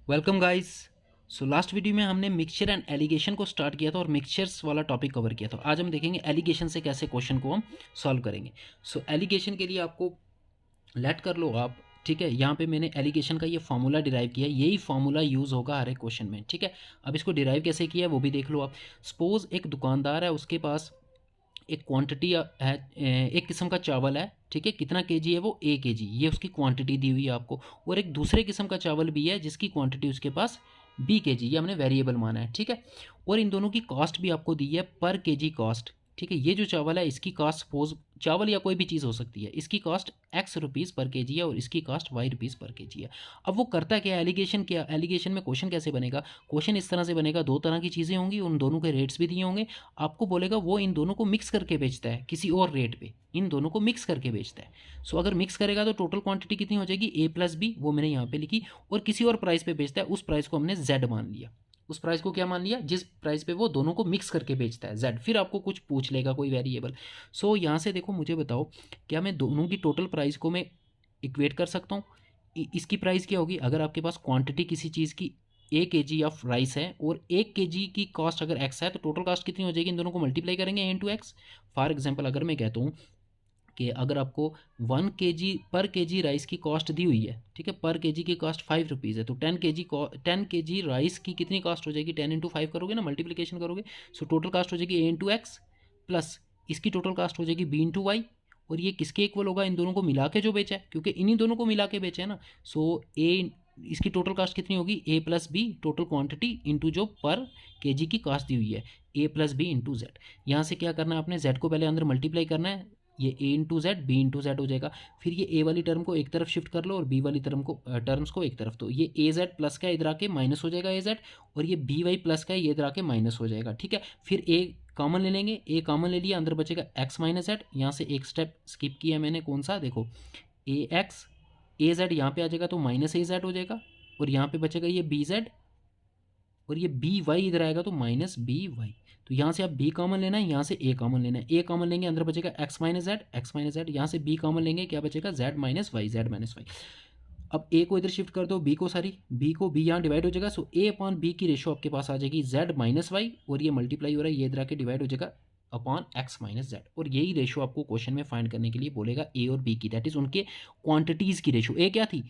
Welcome guys. So last video में हमने mixture and allegation को स्टार्ट किया था और मिक्सचर्स वाला टॉपिक कवर किया था। आज हम देखेंगे एलिगेशन से कैसे क्वेश्चन को हम सॉल्व करेंगे। सो एलिगेशन के लिए आपको लेट कर लो आप, ठीक है। यहाँ पे मैंने एलिगेशन का ये फार्मूला डिराइव किया है, यही फार्मूला यूज़ होगा हर एक क्वेश्चन में, ठीक है। अब इसको डिराइव कैसे किया है वो भी देख लो आप। सपोज एक दुकानदार है, उसके पास एक क्वांटिटी है, एक किस्म का चावल है, ठीक है। कितना केजी है वो, ए केजी, ये उसकी क्वांटिटी दी हुई है आपको। और एक दूसरे किस्म का चावल भी है जिसकी क्वांटिटी उसके पास बी केजी, ये हमने वेरिएबल माना है, ठीक है। और इन दोनों की कॉस्ट भी आपको दी है, पर केजी कॉस्ट, ठीक है। ये जो चावल है इसकी कॉस्ट, सपोज चावल या कोई भी चीज़ हो सकती है, इसकी कॉस्ट एक्स रुपीज़ पर केजी है और इसकी कॉस्ट वाई रुपीज़ पर केजी है। अब वो करता क्या है, एलिगेशन क्या, एलिगेशन में क्वेश्चन कैसे बनेगा। क्वेश्चन इस तरह से बनेगा, दो तरह की चीज़ें होंगी, उन दोनों के रेट्स भी दिए होंगे। आपको बोलेगा वो इन दोनों को मिक्स करके बेचता है किसी और रेट पे, इन दोनों को मिक्स करके बेचता है। सो अगर मिक्स करेगा तो टोटल क्वांटिटी कितनी हो जाएगी, ए प्लस बी, वो मैंने यहाँ पे लिखी। और किसी और प्राइस पे बेचता है, उस प्राइस को हमने जेड मान लिया। उस प्राइस को क्या मान लिया, जिस प्राइस पे वो दोनों को मिक्स करके बेचता है, जेड। फिर आपको कुछ पूछ लेगा कोई वेरिएबल। सो यहाँ से देखो, मुझे बताओ क्या मैं दोनों की टोटल प्राइस को मैं इक्वेट कर सकता हूँ। इसकी प्राइस क्या होगी, अगर आपके पास क्वांटिटी किसी चीज़ की ए के जी ऑफ राइस है और एक के जी की कॉस्ट अगर एक्स है, तो टोटल कॉस्ट कितनी हो जाएगी, इन दोनों को मल्टीप्लाई करेंगे n to x. For example अगर मैं कहता हूँ कि अगर आपको 1 kg पर केजी राइस की कॉस्ट दी हुई है, ठीक है, पर केजी की कॉस्ट 5 रुपीज़ है, तो 10 kg राइस की कितनी कॉस्ट हो जाएगी, 10 × 5 करोगे ना, मल्टीप्लिकेशन करोगे। सो टोटल कॉस्ट हो जाएगी ए इंटू एक्स, प्लस इसकी टोटल कॉस्ट हो जाएगी बी इंटू वाई। और ये किसके इक्वल होगा, इन दोनों को मिला के जो बेचा है, क्योंकि इन्हीं दोनों को मिला के बेचा है ना। सो ए, इसकी टोटल कास्ट कितनी होगी, A plus B total quantity into जो पर केजी की कास्ट दी हुई है, A plus B into Z. यहाँ से क्या करना है आपने, जेड को पहले अंदर मल्टीप्लाई करना है, ये A into Z, B into Z हो जाएगा। फिर ये ए वाली टर्म को एक तरफ शिफ्ट कर लो और बी वाली टर्म्स को एक तरफ, तो ये ए जेड प्लस का इधर आके माइनस हो जाएगा ए जेड, और ये बी वाई प्लस का ये इधर आके माइनस हो जाएगा, ठीक है। फिर ए कॉमन ले लेंगे, ए कॉमन ले लिया, अंदर बचेगा एक्स माइनस जेड। यहाँ से एक स्टेप स्किप किया मैंने, कौन सा, देखो ए एक्स, ए जेड यहाँ पे आ जाएगा तो माइनस ए जेड हो जाएगा, और यहाँ पे बचेगा ये बी जेड, और ये बी वाई इधर आएगा तो माइनस बी वाई। तो यहाँ से आप बी कॉमन लेना है, यहाँ से ए कॉमन लेना है, ए कॉमन लेंगे अंदर बचेगा x minus z, x minus z. यहाँ से बी कॉमन लेंगे, क्या बचेगा, z minus y, z minus y. अब ए को इधर शिफ्ट कर दो, बी को, सॉरी बी को, बी यहाँ डिवाइड हो जाएगा। सो ए अपॉन बी की रेशो आपके पास आ जाएगी जेड माइनस वाई, और ये मल्टीप्लाई हो रहा है, ये इधर आके डिवाइड हो जाएगा अपॉन एक्स माइनस जेड। और यही रेशो आपको क्वेश्चन में फाइंड करने के लिए बोलेगा ए और बी की, दैट इज उनके क्वांटिटीज़ की रेशो। ए क्या थी,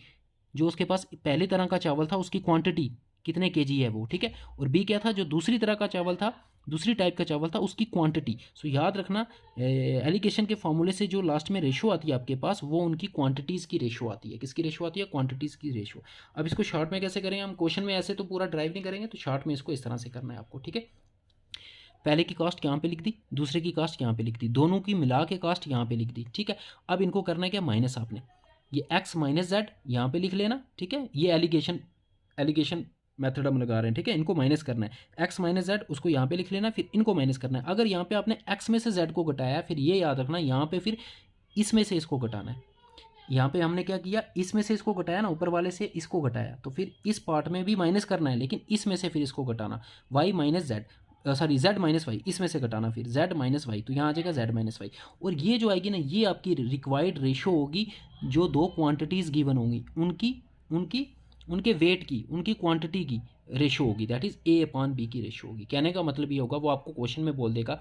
जो उसके पास पहले तरह का चावल था उसकी क्वांटिटी कितने केजी है वो, ठीक है। और बी क्या था, जो दूसरी तरह का चावल था, दूसरी टाइप का चावल था, उसकी क्वांटिटी। सो याद रखना, एलिगेशन के फॉर्मूले से जो लास्ट में रेशो आती है आपके पास, वो उनकी क्वांटिटीज़ की रेशो आती है। किसकी रेशो आती है, क्वांटिटीज़ की रेशो। अब इसको शॉर्ट में कैसे करेंगे हम, क्वेश्चन में ऐसे तो पूरा ड्राइव नहीं करेंगे, तो शॉर्ट में इसको इस तरह से करना है आपको, ठीक है। पहले की कास्ट यहाँ पे लिख दी, दूसरे की कास्ट यहाँ पे लिख दी, दोनों की मिला के कास्ट यहाँ पे लिख दी, ठीक है। अब इनको करना है क्या, माइनस आपने ये एक्स माइनस जेड यहाँ पे लिख लेना, ठीक है। ये एलिगेशन एलिगेशन मेथड हम लगा रहे हैं, ठीक है। इनको माइनस करना है, एक्स माइनस जेड उसको यहाँ पे लिख लेना, फिर इनको माइनस करना है। अगर यहाँ पे आपने एक्स में से जेड को घटाया, फिर ये याद रखना यहाँ पे फिर इसमें से इसको घटाना है। यहाँ पे हमने क्या किया, इसमें से इसको घटाया ना, ऊपर वाले से इसको घटाया, तो फिर इस पार्ट में भी माइनस करना है, लेकिन इसमें से फिर इसको घटाना, y minus z, sorry z minus y, इसमें से घटाना फिर जेड माइनस वाई, तो यहाँ आ जाएगा जेड माइनस वाई। और ये जो आएगी ना, ये आपकी रिक्वायर्ड रेशो होगी, जो दो क्वांटिटीज़ गिवन होंगी उनकी उनकी उनके वेट की, उनकी क्वांटिटी की रेशो होगी, that is a upon b की रेशो होगी। कहने का मतलब ये होगा, वो आपको क्वेश्चन में बोल देगा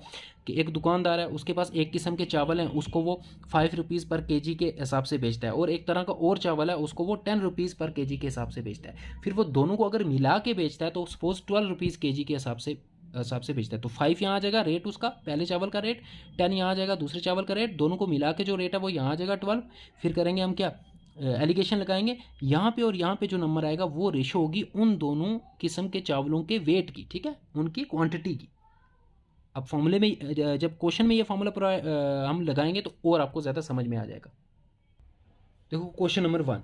कि एक दुकानदार है, उसके पास एक किस्म के चावल हैं, उसको वो 5 रुपीज़ पर केजी के हिसाब से बेचता है, और एक तरह का और चावल है, उसको वो 10 रुपीज़ पर केजी के हिसाब से बेचता है। फिर वो दोनों को अगर मिला के बेचता है, तो सपोज 12 रुपीज़ केजी के हिसाब से बेचता है, तो 5 यहाँ आ जाएगा रेट उसका, पहले चावल का रेट, 10 यहाँ आ जाएगा दूसरे चावल का रेट, दोनों को मिला के जो रेट है वो यहाँ आ जाएगा 12। फिर करेंगे हम क्या, एलिगेशन लगाएंगे, यहाँ पे और यहाँ पे जो नंबर आएगा वो रेशो होगी उन दोनों किस्म के चावलों के वेट की, ठीक है, उनकी क्वांटिटी की। अब फॉर्मूले में जब क्वेश्चन में ये फॉर्मूला पूरा हम लगाएंगे तो और आपको ज़्यादा समझ में आ जाएगा। देखो question number 1,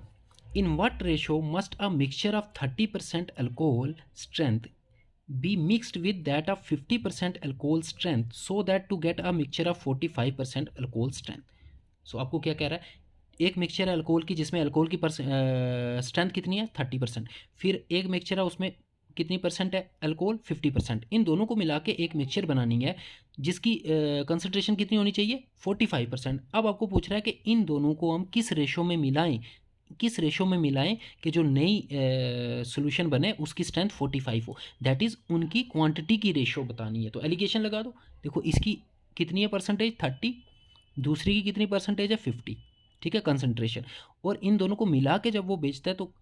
in what ratio must a mixture of 30% alcohol strength be mixed with that of 50% alcohol strength so that to get a mixture of 45% alcohol strength. So आपको क्या कह रहा है, एक मिक्सचर है अल्कोहल की, जिसमें अल्कोहल की स्ट्रेंथ कितनी है, 30%। फिर एक मिक्सचर है, उसमें कितनी परसेंट है अल्कोहल, 50%। इन दोनों को मिला के एक मिक्सचर बनानी है जिसकी कंसनट्रेशन कितनी होनी चाहिए, 45%। अब आपको पूछ रहा है कि इन दोनों को हम किस रेशो में मिलाएं, किस रेशो में मिलाएं कि जो नई सोल्यूशन बने उसकी स्ट्रेंथ 45 हो, दैट इज़ उनकी क्वांटिटी की रेशो बतानी है। तो एलिगेशन लगा दो। देखो इसकी कितनी है परसेंटेज 30, दूसरी की कितनी परसेंटेज है 50, ठीक है कंसंट्रेशन, और इन दोनों को मिला के जब वो बेचता है तो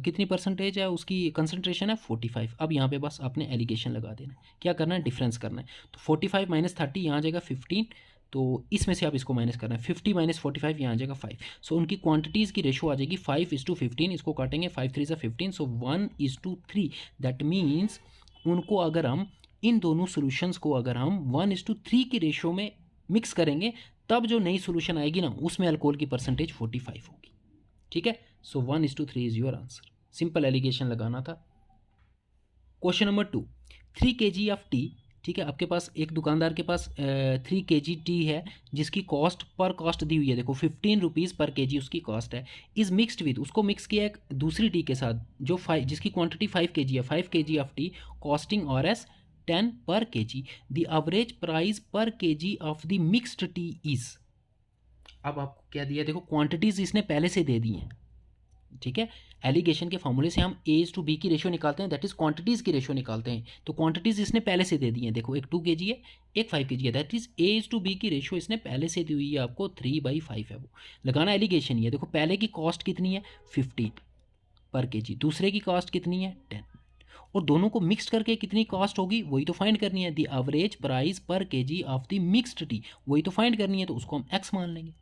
कितनी परसेंटेज है उसकी कंसंट्रेशन है 45। अब यहाँ पे बस आपने एलिगेशन लगा देना है, क्या करना है डिफरेंस करना है। तो 45 माइनस 30 यहाँ आ जाएगा 15, तो इसमें से आप इसको माइनस करना है, 50 माइनस 45 यहाँ आ जाएगा 5। सो उनकी क्वांटिटीज़ की रेशो आ जाएगी 5:15, इसको काटेंगे 5 3 15, सो 1:3। दैट मीन्स उनको अगर हम इन दोनों सोल्यूशंस को अगर हम 1:3 की रेशो में मिक्स करेंगे तब जो नई सोल्यूशन आएगी ना उसमें अल्कोहल की परसेंटेज 45 होगी, ठीक है। So 1:3 is your answer. Simple alligation लगाना था। Question number 2, 3 kg of tea, ठीक है, आपके पास एक दुकानदार के पास 3 kg टी है जिसकी कॉस्ट पर कॉस्ट दी हुई है, देखो 15 रुपीज़ पर kg उसकी कॉस्ट है। इज़ मिक्सड विद, उसको मिक्स किया एक दूसरी टी के साथ जो 5 जिसकी क्वांटिटी 5 kg है, 5 kg ऑफ टी कॉस्टिंग और एस 10 पर kg, द एवरेज प्राइस पर kg of the mixed T is. अब आपको क्या दिया, देखो क्वांटिटीज़ इसने पहले से दे दी हैं, ठीक है। एलिगेशन के फॉर्मूले से हम A/B की रेशो निकालते हैं, दैट इज क्वांटिटीज़ की रेशो निकालते हैं। तो क्वांटिटीज़ इसने पहले से दे दी हैं, देखो एक 2 kg है एक 5 kg है, दैट इज A/B की रेशो इसने पहले से दी हुई है आपको 3/5 है। वो लगाना एलिगेशन ही है। देखो पहले की कॉस्ट कितनी है 15 पर kg, दूसरे की कॉस्ट कितनी है 10, और दोनों को मिक्स करके कितनी कॉस्ट होगी वही तो फाइंड करनी है। द एवरेज प्राइस पर kg of the mixed T वही तो फाइंड करनी है, तो उसको हम x मान लेंगे,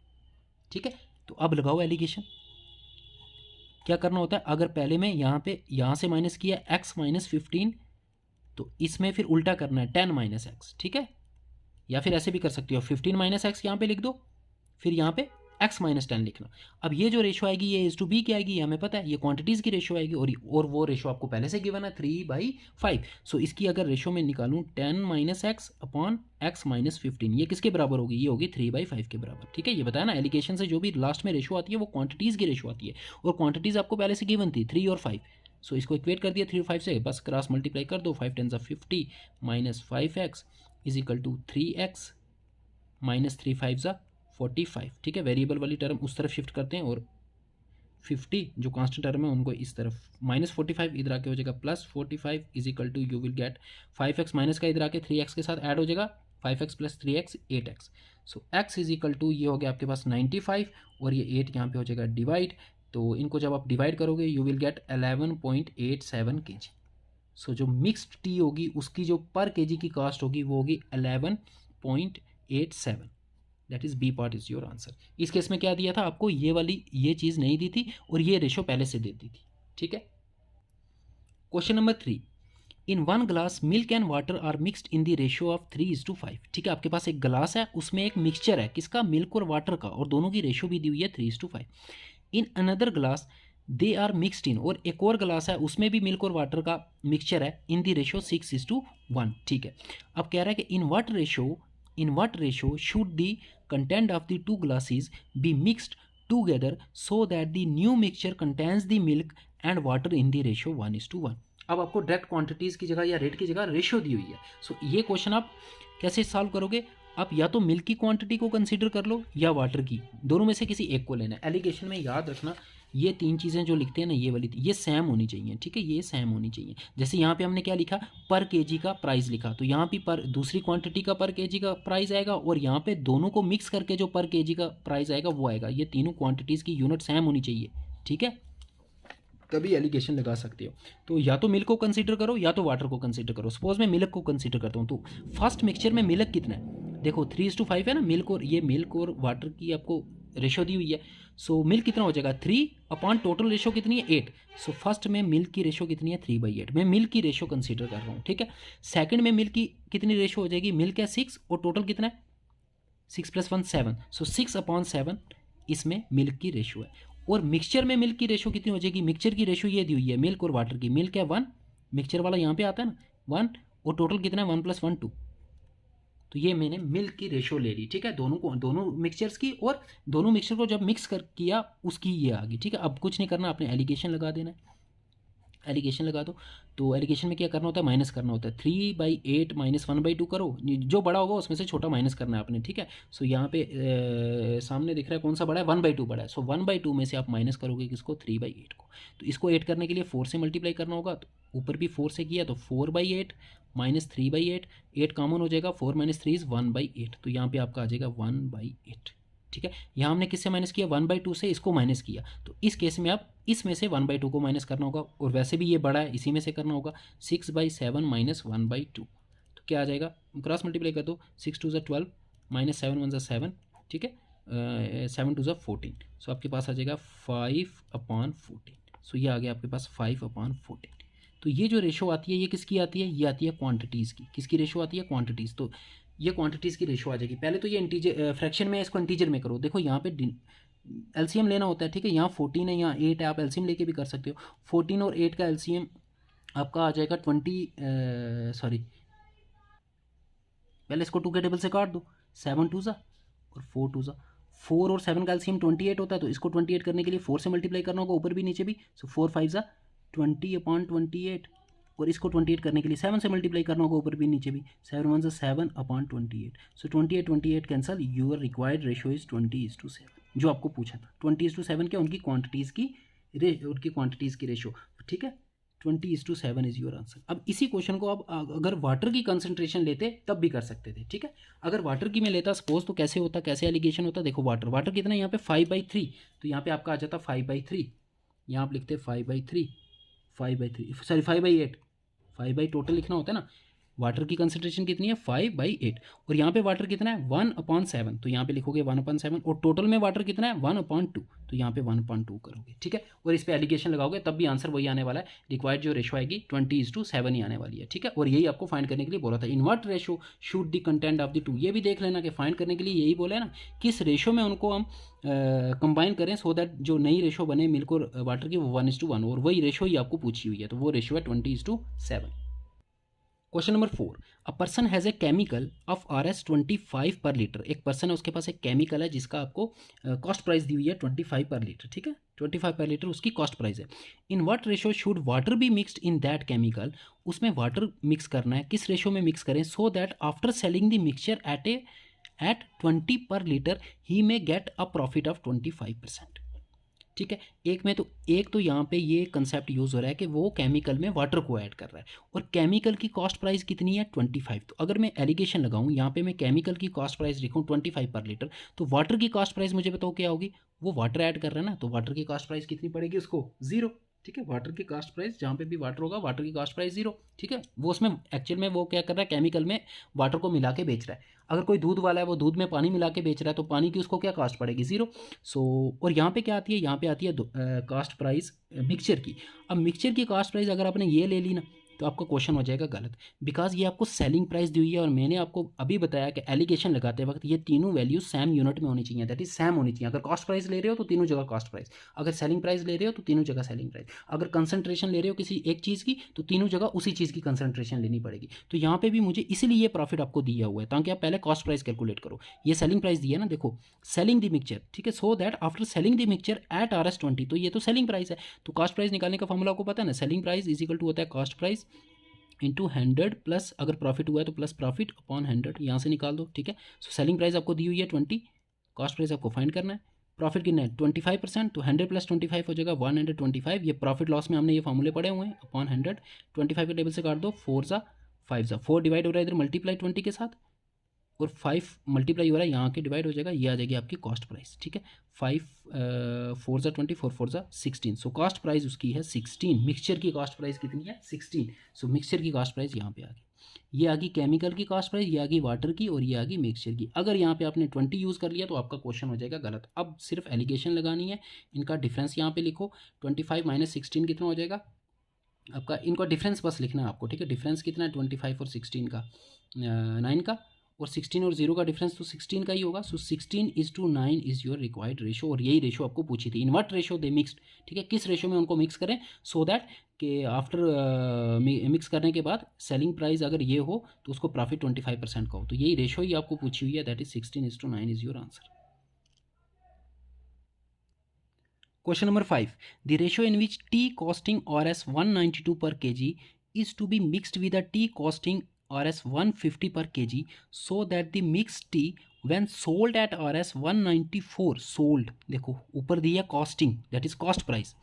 ठीक है। तो अब लगाओ एलिगेशन। क्या करना होता है, अगर पहले में यहाँ से माइनस किया x माइनस 15, तो इसमें फिर उल्टा करना है 10 माइनस एक्स, ठीक है। या फिर ऐसे भी कर सकते हो 15 माइनस एक्स यहाँ पे लिख दो, फिर यहाँ पे x माइनस 10 लिखना। अब ये जो रेशो आएगी ये A/B की आएगी, ये हमें पता है, ये क्वांटिटीज़ की रेशो आएगी, और वो रेशो आपको पहले से गिवन है 3/5। सो इसकी अगर रेशो में निकालूँ 10 minus x upon x minus 15, ये किसके बराबर होगी, ये होगी 3/5 के बराबर, ठीक है। ये बताया ना एलिगेशन से जो भी लास्ट में रेशो आती है वो क्वांटिटीज़ की रेशो आती है, और क्वांटिटीज़ आपको पहले से गिवन थी 3 और 5। सो इसको इक्वेट कर दिया 3 और 5 से, बस क्रॉस मल्टीप्लाई कर दो, 5 10 50 minus 5x is equal to 3x minus 3 5 45, ठीक है। वेरिएबल वाली टर्म उस तरफ शिफ्ट करते हैं, और 50 जो कांस्टेंट टर्म है उनको इस तरफ, माइनस 45 इधर आके हो जाएगा plus 45 is equal to you will get 5x minus का इधर आके 3x के साथ ऐड हो जाएगा, 5x plus 3x 8x। So x is equal to ये हो गया आपके पास 95, और ये 8 यहाँ पे हो जाएगा डिवाइड, तो इनको जब आप डिवाइड करोगे यू विल गेट 11.87 kg। सो जो मिक्सड टी होगी उसकी जो पर kg की कॉस्ट होगी वो होगी 11.87, that is b part is your answer. इस केस में क्या दिया था आपको, ये वाली ये चीज़ नहीं दी थी और ये रेशो पहले से दे दी थी, ठीक है। Question number 3, in 1 glass milk and water are mixed in the ratio of 3:5, ठीक है। आपके पास एक ग्लास है उसमें एक मिक्सचर है किसका, मिल्क और वाटर का, और दोनों की रेशियो भी दी हुई है 3:5। In another glass they are mixed in, और एक और ग्लास है उसमें भी मिल्क और वाटर का मिक्सचर है इन द रेशियो 6:1, ठीक है। अब कह रहा है कि in what ratio should the content of the 2 glasses be mixed together so that the new mixture contains the milk and water in the ratio 1:1। अब आपको डायरेक्ट क्वांटिटीज़ की जगह या रेट की जगह रेशियो दी हुई है। सो ये क्वेश्चन आप कैसे सॉल्व करोगे, आप या तो मिल्क की क्वांटिटी को कंसीडर कर लो या वाटर की, दोनों में से किसी एक को लेना है। एलिगेशन में याद रखना ये 3 चीज़ें जो लिखते हैं ना ये वाली ये सेम होनी चाहिए, ठीक है, ये सेम होनी चाहिए। जैसे यहाँ पे हमने क्या लिखा, पर केजी का प्राइस लिखा, तो यहाँ पे पर दूसरी क्वांटिटी का पर केजी का प्राइस आएगा, और यहाँ पे दोनों को मिक्स करके जो पर केजी का प्राइस आएगा वो आएगा। ये तीनों क्वांटिटीज़ की यूनिट सेम होनी चाहिए, ठीक है, तभी एलिगेशन लगा सकते हो। तो या तो मिल्क को कंसीडर करो या तो वाटर को कंसीडर करो। सपोज मैं मिल्क को कंसीडर करता हूँ, तो फर्स्ट मिक्सचर में मिल्क कितना है, देखो 3:5 है ना, मिल्क और वाटर की आपको रेशो दी हुई है। सो मिल्क कितना हो जाएगा 3 अपॉन टोटल रेशो कितनी है 8। सो फर्स्ट में मिल्क की रेशो कितनी है 3/8, मैं मिल्क की रेशो कंसीडर कर रहा हूँ, ठीक है। सेकंड में मिल्क की कितनी रेशो हो जाएगी, मिल्क है 6 और टोटल कितना है 6 + 1 7, सो 6/7 इसमें मिल्क की रेशो है। और मिक्सचर में मिल्क की रेशो कितनी हो जाएगी, मिक्सचर की रेशो ये दी हुई है मिल्क और वाटर की, मिल्क है 1, मिक्सचर वाला यहाँ पे आता है ना 1, और टोटल कितना है 1 + 1 2, तो ये मैंने मिल्क की रेशो ले ली, ठीक है, दोनों मिक्सचर्स की, और दोनों मिक्सचर को जब मिक्स कर किया उसकी ये आ गई, ठीक है। अब कुछ नहीं करना, आपने एलिगेशन लगा देना है। एलिगेशन लगा दो। तो एलिगेशन में क्या करना होता है, माइनस करना होता है। 3/8 माइनस 1/2 करो, जो बड़ा होगा उसमें से छोटा माइनस करना है आपने, ठीक है। सो यहाँ पे सामने दिख रहा है कौन सा बड़ा है, 1/2 बड़ा है। सो 1/2 में से आप माइनस करोगे किसको, 3/8 को। तो इसको 8 करने के लिए 4 से मल्टीप्लाई करना होगा, तो ऊपर भी 4 से किया तो 4/8 माइनस 3/8, 8 कॉमन हो जाएगा, 4 माइनस 3 इज़ 1/8। तो यहाँ पे आपका आ जाएगा 1/8, ठीक है। यहाँ हमने किससे माइनस किया, 1/2 से इसको माइनस किया। तो इस केस में आप इसमें से 1/2 को माइनस करना होगा, और वैसे भी ये बड़ा है इसी में से करना होगा। 6/7 माइनस 1/2, तो क्या आ जाएगा, क्रॉस मल्टीप्लाई कर दो, 6 2 12 माइनस 7 1 7, ठीक है। 7 2 14, सो आपके पास आ जाएगा 5/14। सो ये आ गया आपके पास 5/14। तो ये जो रेशो आती है ये किसकी आती है, ये आती है क्वांटिटीज़ की। किसकी रेशो आती है, क्वांटिटीज़। तो ये क्वांटिटीज़ की रेशो आ जाएगी। पहले तो ये इंटीजर फ्रैक्शन में, इसको इंटीजर में करो। देखो यहाँ पे एलसीएम लेना होता है, ठीक है। यहाँ 14 है, यहाँ 8 है, आप एलसीएम लेके भी कर सकते हो। 14 और 8 का एलसीएम आपका आ जाएगा 20, सॉरी पहले इसको 2 के टेबल से काट दो, 7 2 और 4 2 4 और 7 का एलसीएम 28 होता है। तो इसको 28 करने के लिए 4 से मल्टीप्लाई करना होगा, ऊपर भी नीचे भी। सो 4 5 20/28, और इसको 28 करने के लिए 7 से मल्टीप्लाई करना होगा, ऊपर भी नीचे भी। 7 1 7/28। So 28 cancel, your required ratio is 20:7, जो आपको पूछा था। 20:7 क्या, उनकी क्वांटिटीज़ की रेशो, ठीक है। 20:7 इज योर आंसर। अब इसी क्वेश्चन को आप अगर वाटर की कंसंट्रेशन लेते तब भी कर सकते थे, ठीक है। अगर वाटर की मैं लेता सपोज, तो कैसे होता, कैसे एलिगेशन होता, देखो वाटर कितना है यहाँ पे 5/3, तो यहाँ पे आपका आ जाता 5/3। यहाँ आप लिखते 5/3 सॉरी 5/8, 5 टोटल लिखना होता है ना। वाटर की कंसंट्रेशन कितनी है, 5/8, और यहाँ पे वाटर कितना है 1/7, तो यहाँ पे लिखोगे 1/7, और टोटल में वाटर कितना है 1/2, तो यहाँ पे 1/2 करोगे, ठीक है। और इस पे एलिगेशन लगाओगे तब भी आंसर वही आने वाला है। रिक्वायर्ड जो रेशो आएगी 20:7 ही आने वाली है, ठीक है। और यही आपको फाइंड करने के लिए बोला था। इन what ratio should the content of the two, ये भी देख लेना कि फाइंड करने के लिए यही बोला है ना, किस रेशो में उनको हम कंबाइन करें, सो दैट जो नई रेशो बने मिल्क और वाटर की वो 1:1, और वही रेशो ही आपको पूछी हुई है। तो वो रेशो है 20:7। Question number 4, a person has a chemical of Rs 25 पर लीटर। एक पर्सन है, उसके पास एक केमिकल है जिसका आपको कॉस्ट प्राइस दी हुई है 25 पर लीटर, ठीक है। 25 पर लीटर उसकी कॉस्ट प्राइस है। इन what ratio should water be mixed in that chemical, उसमें वाटर मिक्स करना है, किस रेशो में मिक्स करें, so that after selling the mixture eight 20 पर litre he may get a profit of 25%, ठीक है। एक तो यहाँ पे ये कंसेप्ट यूज़ हो रहा है कि वो केमिकल में वाटर को ऐड कर रहा है, और केमिकल की कॉस्ट प्राइस कितनी है 25। तो अगर मैं एलिगेशन लगाऊं यहाँ पे, मैं केमिकल की कॉस्ट प्राइस लिखूँ 25 पर लीटर, तो वाटर की कॉस्ट प्राइस मुझे बताओ क्या होगी, वो वाटर ऐड कर रहा है ना, तो वाटर की कॉस्ट प्राइस कितनी पड़ेगी उसको, 0, ठीक है। वाटर की कॉस्ट प्राइस जहाँ पे भी वाटर होगा, वाटर की कॉस्ट प्राइस 0, ठीक है। वो उसमें एक्चुअल में वो क्या कर रहा है, केमिकल में वाटर को मिला के बेच रहा है। अगर कोई दूध वाला है, वो दूध में पानी मिला के बेच रहा है, तो पानी की उसको क्या कॉस्ट पड़ेगी, 0। सो और यहाँ पे क्या आती है, यहाँ पे आती है कॉस्ट प्राइस मिक्सचर की। अब मिक्सचर की कॉस्ट प्राइस अगर आपने ये ले ली ना, तो आपका क्वेश्चन हो जाएगा गलत, बिकॉज ये आपको सेलिंग प्राइस दी हुई है, और मैंने आपको अभी बताया कि एलिगेशन लगाते वक्त ये तीनों वैल्यू सेम यूनिट में होनी चाहिए, दैट इज सेम होनी चाहिए। अगर कॉस्ट प्राइस ले रहे हो तो तीनों जगह कॉस्ट प्राइस, अगर सेलिंग प्राइस ले रहे हो तो तीनों जगह सेलिंग प्राइस, अगर कंसंट्रेशन ले रहे हो किसी एक चीज़ की तो तीनों जगह उसी चीज़ की कंसंट्रेशन लेनी पड़ेगी। तो यहाँ पे भी मुझे इसीलिए प्रॉफिट आपको दिया हुआ है, ताकि आप पहले कॉस्ट प्राइस कैलकुलेट करो। ये सेलिंग प्राइस दिया ना, देखो सेलिंग द मिक्सचर, ठीक है, so that after selling the mixture eight Rs 20, तो ये तो सेलिंग प्राइस है। तो कॉस्ट प्राइस निकालने का फॉर्मूला आपको पता है ना, selling price is equal to होता है कॉस्ट प्राइस इंटू 100 प्लस अगर प्रॉफिट हुआ है तो प्लस प्रॉफिट अपॉन 100, यहाँ से निकाल दो, ठीक है। सो सेलिंग प्राइस आपको दी हुई है 20, कॉस्ट प्राइस आपको फाइंड करना है, प्रॉफिट कितना है 25%, तो 100 प्लस 25 हो जाएगा 125। ये प्रॉफिट लॉस में हमने ये फॉर्मूले पढ़े हुए हैं, अपॉन 100, 25 के टेबल से काट दो, 4 ज़ा 5 ज़ा 4 डिवाइड हो रहा है इधर मल्टीप्लाई 20 के साथ, और 5 मल्टीप्लाई हो रहा है यहाँ के डिवाइड हो जाएगा, ये आ जाएगी आपकी कॉस्ट प्राइस, ठीक है। 5 4 ज़ा 20, 4 4 ज़ा 16, सो कॉस्ट प्राइस उसकी है 16। मिक्सचर की कॉस्ट प्राइस कितनी है 16, सो मिक्सचर की कॉस्ट प्राइस यहाँ पे आ गई। ये आ गई केमिकल की कॉस्ट प्राइस, ये आ गई वाटर की, और ये आ गई मिक्सचर की। अगर यहाँ पे आपने 20 यूज़ कर लिया तो आपका क्वेश्चन हो जाएगा गलत। अब सिर्फ एलिगेशन लगानी है, इनका डिफरेंस यहाँ पे लिखो, 25 माइनस 16 कितना हो जाएगा आपका, इनका डिफरेंस बस लिखना है आपको, ठीक है। डिफरेंस कितना है 25 और 16 का, 9 का, और 16 और 0 का डिफरेंस तो 16 का ही होगा। सो 16:9 इज़ योर रिक्वायर्ड रेशो, और यही रेशो आपको पूछी थी। इन व्हाट रेशो दे मिक्सड, ठीक है, किस रेशो में उनको मिक्स करें, सो दैट कि आफ्टर मिक्स करने के बाद सेलिंग प्राइस अगर ये हो तो उसको प्रॉफिट 25% का हो। तो यही रेशो ही आपको पूछी हुई है, that is 16:9 is your answer. Question number 5, the ratio in which T costing Rs 192 per kg is to be mixed with a T costing Rs 150 per kg so that the mixed tea when sold at Rs 194 sold, देखो ऊपर दिया costing that is cost price.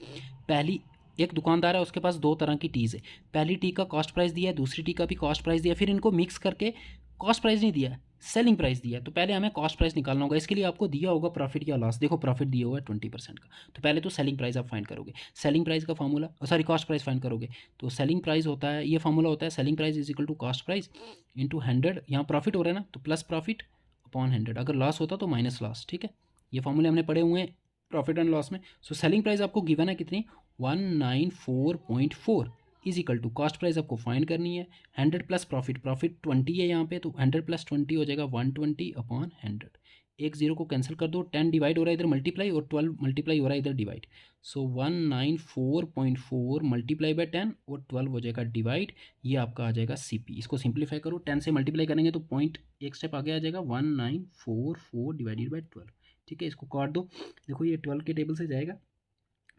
पहली एक दुकानदार है, उसके पास दो तरह की टीज़ है, पहली टी का कॉस्ट प्राइस दिया है, दूसरी टी का भी कॉस्ट प्राइस दिया, फिर इनको मिक्स करके कॉस्ट प्राइस नहीं दिया, सेलिंग प्राइस दिया। तो पहले हमें कॉस्ट प्राइस निकालना होगा, इसके लिए आपको दिया होगा प्रॉफिट या लॉस। देखो प्रॉफिट दिया हुआ है 20% का, तो पहले तो सेलिंग प्राइस आप फाइंड करोगे। सेलिंग प्राइस का formula, sorry cost price find करोगे, तो सेलिंग प्राइस होता है, ये फार्मूला होता है selling price is equal to cost price into 100। यहाँ प्रॉफिट हो रहा है ना, तो प्लस प्रॉफिट अपॉन 100, अगर लॉस होता तो माइनस लॉस। ठीक है, ये फार्मूले हमने पढ़े हुए हैं प्रॉफिट एंड लॉस में। सो सेलिंग प्राइस आपको गिवन है कितनी, 194.4 is equal to cost price आपको फाइंड करनी है 100 प्लस प्रॉफिट, प्रॉफिट 20 है यहाँ पे, तो 100 प्लस 20 हो जाएगा 120 अपॉन 100। एक जीरो को कैंसिल कर दो, 10 डिवाइड हो रहा है इधर मल्टीप्लाई और 12 मल्टीप्लाई हो रहा है इधर डिवाइड। सो 194.4 मल्टीप्लाई बाय 10 और 12 हो जाएगा डिवाइड, ये आपका आ जाएगा CP। इसको सिंप्लीफाई करो, 10 से मल्टीप्लाई करेंगे तो पॉइंट एक स्टेप आगे आ जाएगा 1944 डिवाइडेड बाई 12। ठीक है, इसको काट दो, देखो ये 12 के टेबल से जाएगा,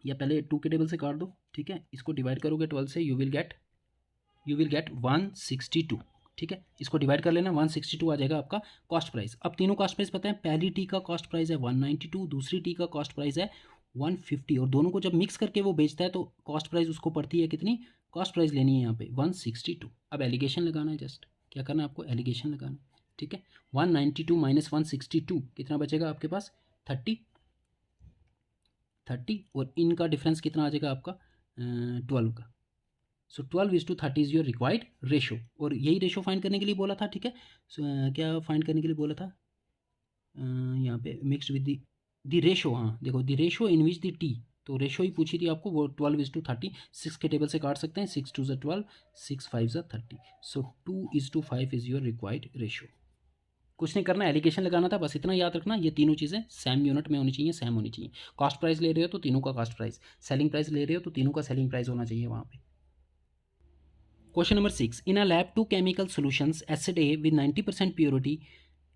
या पहले 2 के टेबल से काट दो। ठीक है, इसको डिवाइड करोगे 12 से, यू विल गेट 162। ठीक है, इसको डिवाइड कर लेना, 162 आ जाएगा आपका कॉस्ट प्राइस। अब तीनों कॉस्ट प्राइस पता है, पहली टी का कॉस्ट प्राइस है 192, दूसरी टी का कॉस्ट प्राइस है 150, और दोनों को जब मिक्स करके वो बेचता है तो कॉस्ट प्राइस उसको पड़ती है कितनी, कॉस्ट प्राइस लेनी है यहाँ पे 162। अब एलिगेशन लगाना है, जस्ट क्या करना है आपको, एलिगेशन लगाना है। ठीक है, 192 माइनस 162 कितना बचेगा आपके पास, 30, और इनका डिफरेंस कितना आ जाएगा आपका 12 का। सो 12:30 इज़ योर रिक्वायर्ड रेशो, और यही रेशो फाइंड करने के लिए बोला था। ठीक है, क्या फाइंड करने के लिए बोला था यहाँ पे, मिक्सड विद द रेशो। हाँ देखो, the ratio in which the T, तो रेशो ही पूछी थी आपको, वो 12:30, 6 के टेबल से काट सकते हैं, 6 2 ज़ा 12, 6 5 ज़ा 30। सो 2:5 इज़ योर रिक्वायर्ड रेशो। कुछ नहीं करना, एलिगेशन लगाना था, बस इतना याद रखना, ये तीनों चीज़ें सेम यूनिट में होनी चाहिए, सेम होनी चाहिए। कॉस्ट प्राइस ले रहे हो तो तीनों का कॉस्ट प्राइस, सेलिंग प्राइस ले रहे हो तो तीनों का सेलिंग प्राइस होना चाहिए वहाँ पे। Question number 6, in a lab 2 chemical solutions acid A with 90% purity.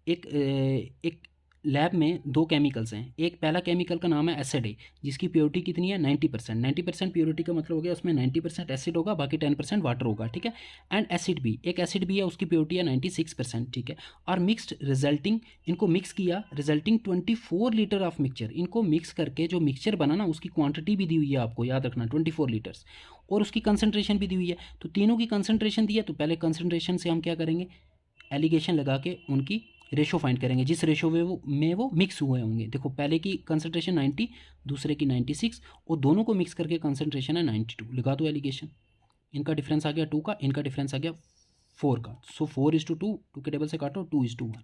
एक लैब में 2 केमिकल्स हैं, एक पहला केमिकल का नाम है एसिड ए, जिसकी प्योरिटी कितनी है 90%। 90% प्योरिटी का मतलब हो गया उसमें 90% एसिड होगा, बाकी 10% वाटर होगा। ठीक है, एंड एसिड बी, एक एसिड बी है, उसकी प्योरिटी है 96%। ठीक है, और मिक्सड रिजल्टिंग, इनको मिक्स किया, रिजल्टिंग 24 लीटर ऑफ मिक्सचर। इनको मिक्स करके जो मिक्सचर बना ना, उसकी क्वांटिटी भी दी हुई है आपको, याद रखना 24 लीटर्स, और उसकी कंसनट्रेशन भी दी हुई है। तो तीनों की कंसनट्रेशन दी है, तो पहले कंसनट्रेशन से हम क्या करेंगे, एलिगेशन लगा के उनकी रेशो फाइंड करेंगे, जिस रेशो में वो मिक्स हुए होंगे। देखो पहले की कंसनट्रेशन 90, दूसरे की 96, और दोनों को मिक्स करके कंसनट्रेशन है 92। लगा दो एलिगेशन, इनका डिफरेंस आ गया 2 का, इनका डिफरेंस आ गया 4 का। सो 4:2, 2 के टेबल से काटो, 2:1।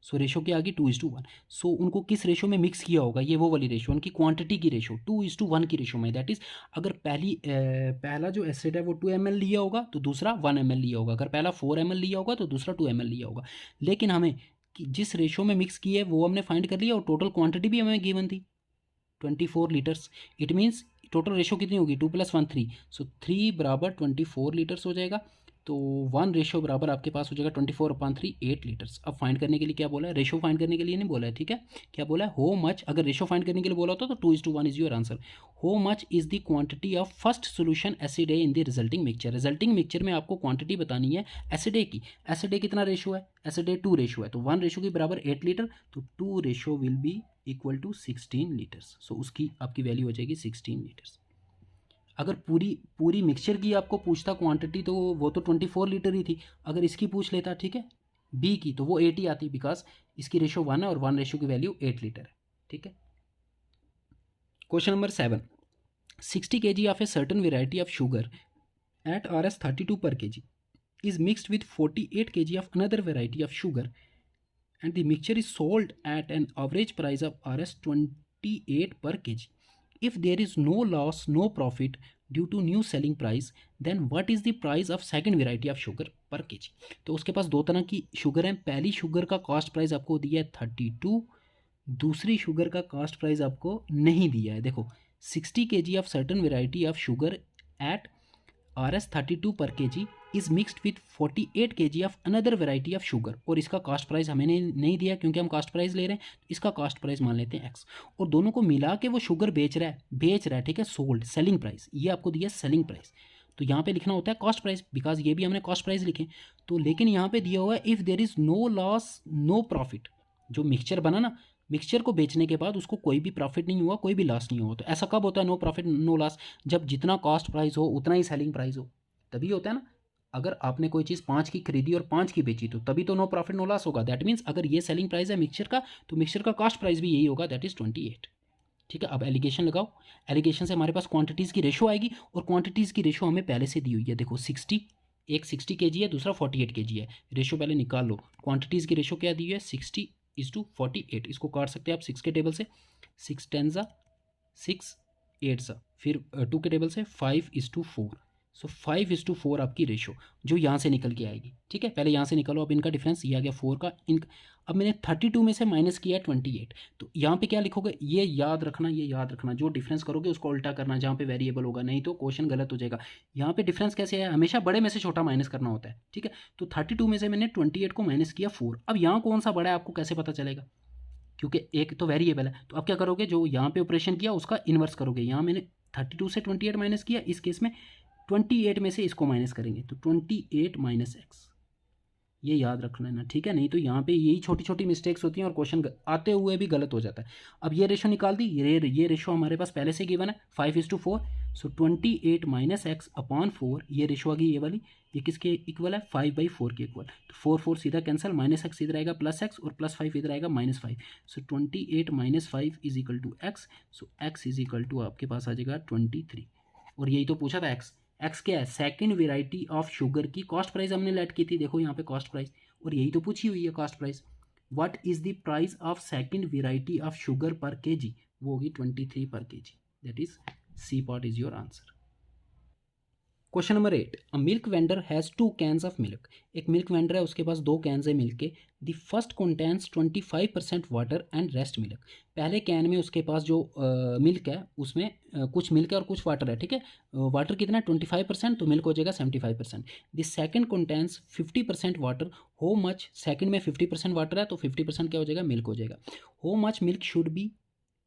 सो रेशो क्या आ गई 2:1। सो उनको किस रेशो में मिक्स किया होगा, ये वो वाली रेशो, उनकी क्वांटिटी की रेशो 2:1 की रेशो में। दैट इज, अगर पहला जो एसिड है वो 2 ml लिया होगा तो दूसरा 1 ml लिया होगा, अगर पहला 4 ml लिया होगा तो दूसरा 2 ml लिया होगा। लेकिन हमें जिस रेशो में मिक्स किए वो हमने फाइंड कर लिया, और टोटल क्वांटिटी भी हमें गिवन थी 24 litres. It means total ratio कितनी होगी, 2 + 1 3। सो 3 बराबर 24 लीटर्स हो जाएगा, तो 1 रेशो बराबर आपके पास हो जाएगा 24/3, 8 लीटर्स। अब फाइंड करने के लिए क्या बोला है, रेशो फाइंड करने के लिए नहीं बोला है। ठीक है, क्या बोला है, हो मच, अगर रेशो फाइंड करने के लिए बोला होता तो 2:1 इज योर आंसर। हो much is the quantity of first solution acid A in the resulting mixture. Resulting mixture में आपको क्वांटिटी बतानी है एसिड ए की। एसिड ए कितना रेशो है, एसिड ए 2 रेशो है, तो 1 रेशो के बराबर 8 लीटर, तो 2 ratio will be equal to 16 litres. So उसकी आपकी वैल्यू हो जाएगी 16 लीटर्स। अगर पूरी मिक्सचर की आपको पूछता क्वांटिटी, तो वो तो 24 लीटर ही थी। अगर इसकी पूछ लेता, ठीक है, बी की, तो वो 8 ही आती, बिकॉज इसकी रेशो 1 है और 1 रेशो की वैल्यू 8 लीटर है। ठीक है, question number 7, 60 kg of a certain variety of sugar at Rs 32 per kg is mixed with 48 kg of another variety of sugar and the mixture is sold at an average price of Rs 28 per kg. If there is no loss, no profit due to new selling price, then what is the price of second variety of sugar per kg? तो उसके पास 2 तरह की sugar है। पहली sugar का cost price आपको दिया है 32, दूसरी शुगर का कॉस्ट प्राइस आपको नहीं दिया है। देखो 60 kg of certain variety of sugar at Rs 32 per kg is mixed with 48 kg of another variety of sugar, और इसका कास्ट प्राइस हमें नहीं दिया क्योंकि हम कास्ट प्राइस ले रहे हैं, तो इसका कास्ट प्राइस मान लेते हैं एक्स, और दोनों को मिला के वो शुगर बेच रहा है, ठीक है, सोल्ड सेलिंग प्राइस, ये आपको दिया सेलिंग प्राइस, तो यहाँ पे लिखना होता है कॉस्ट प्राइस, बिकॉज ये भी हमने कॉस्ट प्राइस लिखे, तो लेकिन यहाँ पे दिया हुआ है if there is no loss no profit, जो मिक्सचर बना ना, मिक्सचर को बेचने के बाद उसको कोई भी प्रॉफिट नहीं हुआ, कोई भी लॉस नहीं हुआ, तो ऐसा कब होता है नो प्रॉफिट नो लॉस, जब जितना कॉस्ट प्राइस हो उतना ही सेलिंग प्राइस हो, तभी होता है ना। अगर आपने कोई चीज़ 5 की खरीदी और 5 की बेची तो तभी तो नो प्रॉफिट नो लॉस होगा, दैट मीन्स अगर ये सेलिंग प्राइस है मिक्सचर का, तो मिक्सचर का कॉस्ट प्राइस भी यही होगा, दैट इज़ 28। ठीक है, अब एलिगेशन लगाओ, एलिगेशन से हमारे पास क्वांटिटीज़ की रेशो आएगी, और क्वांटिटीज़ की रेशो हमें पहले से दी हुई है, देखो 60, एक 60 kg है, दूसरा 48 kg है, रेशो पहले निकाल लो, क्वांटिटीज़ की रेशो क्या दी हुई है 60:48, इसको काट सकते हैं आप 6 के टेबल से, 6 10 6 8 फिर 2 के टेबल से 5:4, सो 5:4 आपकी रेशो जो यहाँ से निकल के आएगी, ठीक है, पहले यहाँ से निकालो, अब इनका डिफरेंस ये आ गया 4 का, इनका अब मैंने 32 में से माइनस किया है 28, तो यहाँ पे क्या लिखोगे, ये याद रखना, जो डिफरेंस करोगे उसको उल्टा करना जहाँ पे वेरिएबल होगा, नहीं तो क्वेश्चन गलत हो जाएगा। यहाँ पे डिफरेंस कैसे है, हमेशा बड़े में से छोटा माइनस करना होता है, ठीक है, तो 32 में से मैंने 28 को माइनस किया 4, अब यहाँ कौन सा बड़ा है आपको कैसे पता चलेगा, क्योंकि एक तो वेरिएबल है, तो अब क्या करोगे, जो यहाँ पे ऑपरेशन किया उसका इन्वर्स करोगे, यहाँ मैंने 32 से 28 माइनस किया, इस केस में 28 में से इसको माइनस करेंगे, तो 28 माइनस एक्स, ये याद रख लेना, ठीक है, नहीं तो यहाँ पे यही छोटी छोटी मिस्टेक्स होती हैं और क्वेश्चन आते हुए भी गलत हो जाता है। अब ये रेशो निकाल दी, ये रेशो हमारे पास पहले से गिवन है 5:4, सो 28 माइनस एक्स अपॉन 4, ये रेशो आ गई ये वाली, ये किसके इक्वल है 5/4 के इक्वल, तो 4 सीधा कैंसिल, माइनस एक्स इधर आएगा प्लस एक्स, और प्लस 5 इधर आएगा -5, so 28 minus 5 is equal to x, so x is equal to आपके पास आ जाएगा 23, और यही तो पूछा था एक्स क्या है, सेकंड वेराइटी ऑफ शुगर की कॉस्ट प्राइस हमने लेट की थी, देखो यहाँ पे कॉस्ट प्राइस, और यही तो पूछी हुई है cost price, what is the price of second variety of sugar per kg, वो होगी 23 per kg, that is c part is your answer. Question number 8, a milk vendor has 2 cans of milk, एक milk vendor है उसके पास 2 cans है milk के, the first contains 25% water and rest milk, पहले can में उसके पास जो मिल्क है उसमें कुछ मिल्क है और कुछ वाटर है, ठीक है, वाटर कितना है 25%, तो मिल्क हो जाएगा 75%, द सेकंड कंटेन्स 50% वाटर, हो मच, सेकंड में 50% वाटर है तो 50% क्या हो जाएगा मिल्क हो जाएगा, हो much milk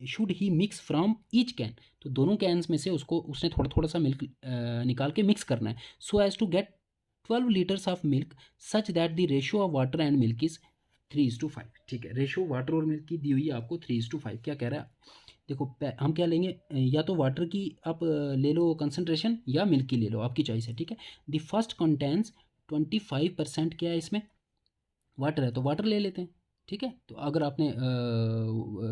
should he mix from each can, तो दोनों कैन्स में से उसने थोड़ा थोड़ा सा मिल्क निकाल के मिक्स करना है, so as to get 12 litres of milk such that the ratio of water and milk is 3:5, ठीक है, रेशियो वाटर और मिल्क की दी हुई है आपको 3:5, क्या कह रहा है, देखो हम क्या लेंगे, या तो वाटर की आप ले लो कंसनट्रेशन या मिल्क की ले लो, आपकी चॉइस है, ठीक है, द फर्स्ट कंटेन्स 25% क्या है इसमें वाटर है, तो वाटर ले लेते हैं, ठीक है, तो अगर आपने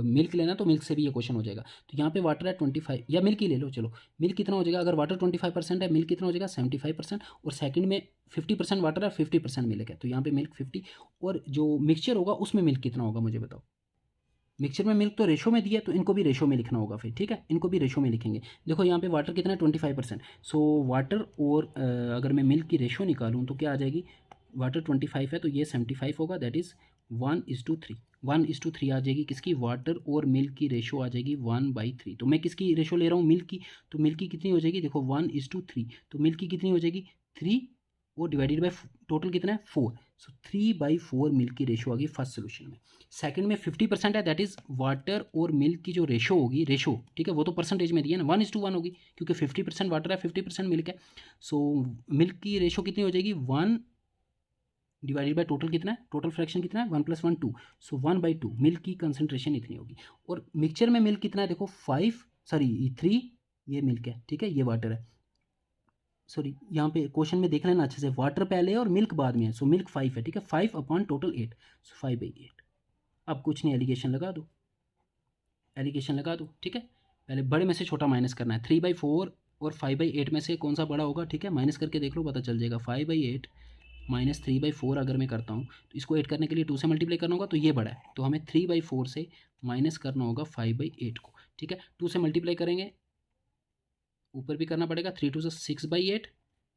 मिल्क लेना तो मिल्क से भी ये क्वेश्चन हो जाएगा, तो यहाँ पे वाटर है 25, या मिल्क ही ले लो, चलो मिल्क कितना हो जाएगा, अगर वाटर 25% है मिल्क कितना हो जाएगा 75%, और सेकंड में 50% वाटर है 50% मिल्क है, तो यहाँ पे मिल्क 50, और जो मिक्सचर होगा उसमें मिल्क कितना होगा मुझे बताओ, मिक्सचर में मिल्क तो रेशो में दिया है, तो इनको भी रेशो में लिखना होगा फिर, ठीक है, इनको भी रेशो में लिखेंगे, देखो यहाँ पे वाटर कितना है 25%, सो वाटर और अगर मैं मिल्क की रेशो निकालूँ तो क्या आ जाएगी, वाटर 25 है तो ये 75 होगा, दैट इज़ 1:3, 1:3 आ जाएगी किसकी, वाटर और मिल्क की रेशो आ जाएगी 1/3, तो मैं किसकी रेशो ले रहा हूँ मिल्क की, तो मिल्क की कितनी हो जाएगी, देखो 1:3, तो मिल्क की कितनी हो जाएगी 3, और डिवाइडेड बाय टोटल कितना है 4, सो 3/4 मिल्क की रेशो आ गई फर्स्ट सोल्यूशन में। सेकंड में 50% है, दैट इज वाटर और मिल्क की जो रेशो होगी, रेशो ठीक है, वो तो परसेंटेज में दिया ना 1:1 होगी, क्योंकि 50% वाटर है 50% मिल्क है, सो मिल्क की रेशो कितनी हो जाएगी 1 डिवाइडेड बाय टोटल कितना है, टोटल फ्रैक्शन कितना है 1 + 1 2, सो 1/2 मिल्क की कंसनट्रेशन इतनी होगी, और मिक्सचर में मिल्क कितना है देखो 3 ये मिल्क है, ठीक है, ये वाटर है, सॉरी यहाँ पे क्वेश्चन में देख लेना अच्छे से, वाटर पहले है और मिल्क बाद में है, सो मिल्क 5 है, ठीक है, 5 अपॉन टोटल 8, सो 5/8, अब कुछ नहीं एलिगेशन लगा दो, एलिगेशन लगा दो, ठीक है, पहले बड़े में से छोटा माइनस करना है, 3/4 और 5/8 में से कौन सा बड़ा होगा, ठीक है, माइनस करके देख लो पता चल जाएगा, 5/8 माइनस 3/4 अगर मैं करता हूँ तो इसको 8 करने के लिए 2 से मल्टीप्लाई करना होगा, तो ये बड़ा है, तो हमें 3/4 से माइनस करना होगा 5/8 को, ठीक है, 2 से मल्टीप्लाई करेंगे, ऊपर भी करना पड़ेगा, 3 × 2 = 6/8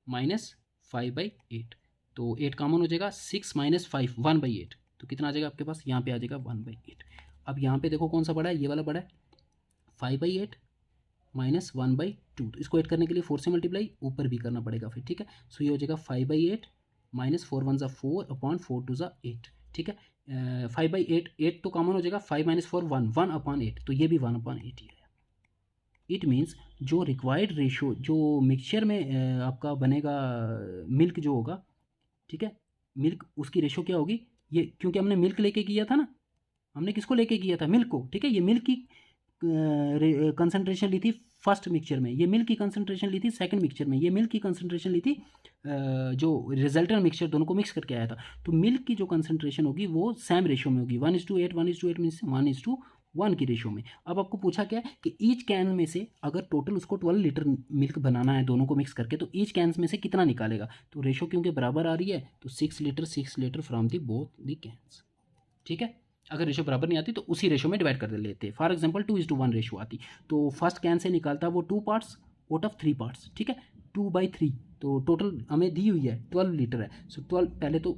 माइनस 5/8, तो 8 कॉमन हो जाएगा, 6 - 5 1/8, तो कितना आ जाएगा आपके पास, यहाँ पे आ जाएगा 1/8। अब यहाँ पे देखो कौन सा बड़ा है, ये वाला बड़ा है 5/8 -1/2। तो इसको ऐड करने के लिए 4 से मल्टीप्लाई ऊपर भी करना पड़ेगा फिर, ठीक है। सो ये हो जाएगा 5/8 -4 1 ज़ा 4 अपॉन 4 2 ज़ा 8, ठीक है। 5/8, 8 तो कॉमन हो जाएगा, 5 - 4 1, 1/8, तो ये भी 1/8 ही है। इट मीन्स जो रिक्वायर्ड रेशो जो मिक्सचर में आपका बनेगा मिल्क जो होगा, ठीक है, मिल्क उसकी रेशो क्या होगी, ये क्योंकि हमने मिल्क लेके किया था ना, हमने किसको लेके किया था, मिल्क को, ठीक है। ये मिल्क की कंसंट्रेशन ली थी फर्स्ट मिक्सचर में, ये मिल्क की कंसंट्रेशन ली थी सेकंड मिक्सचर में, ये मिल्क की कंसंट्रेशन ली थी जो रिजल्टेंट मिक्सचर दोनों को मिक्स करके आया था। तो मिल्क की जो कंसंट्रेशन होगी वो सेम रेशो में होगी, 1:8, 1:8 मीन्स 1:1 की रेशो में। अब आपको पूछा क्या है कि ईच कैन में से अगर टोटल उसको 12 लीटर मिल्क बनाना है दोनों को मिक्स करके, तो ईच कैन में से कितना निकालेगा। तो रेशो क्योंकि बराबर आ रही है, तो 6 litre from the both the cans, ठीक है। अगर रेशो बराबर नहीं आती तो उसी रेशो में डिवाइड कर लेते हैं। फॉर एग्जांपल 2:1 रेशो आती, तो फर्स्ट कैन से निकालता वो 2 पार्ट्स आउट ऑफ 3 पार्ट्स, ठीक है। 2/3, तो टोटल हमें दी हुई है 12 लीटर है। सो 12, पहले तो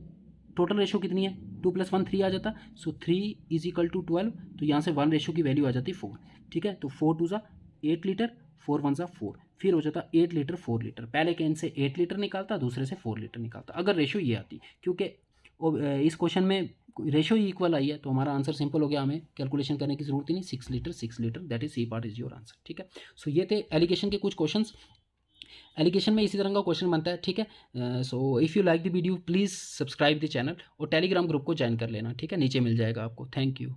टोटल रेशो कितनी है, 2 + 1 3 आ जाता, सो 3 = 12, तो यहाँ से 1 रेशो की वैल्यू आ जाती 4, ठीक है। तो 4 2 8 लीटर, 4 1 4, फिर हो जाता 8 लीटर 4 लीटर। पहले कैन से 8 लीटर निकालता, दूसरे से 4 लीटर निकालता, अगर रेशो ये आती। क्योंकि इस क्वेश्चन में रेशो ही इक्वल आई है, तो हमारा आंसर सिंपल हो गया, हमें कैलकुलेशन करने की जरूरत ही नहीं। 6 litre, that is c part is your answer, ठीक है। सो ये थे एलिगेशन के कुछ क्वेश्चंस। एलिगेशन में इसी तरह का क्वेश्चन बनता है, ठीक है। So if you like the video please subscribe the channel और टेलीग्राम ग्रुप को ज्वाइन कर लेना, ठीक है, नीचे मिल जाएगा आपको। Thank you.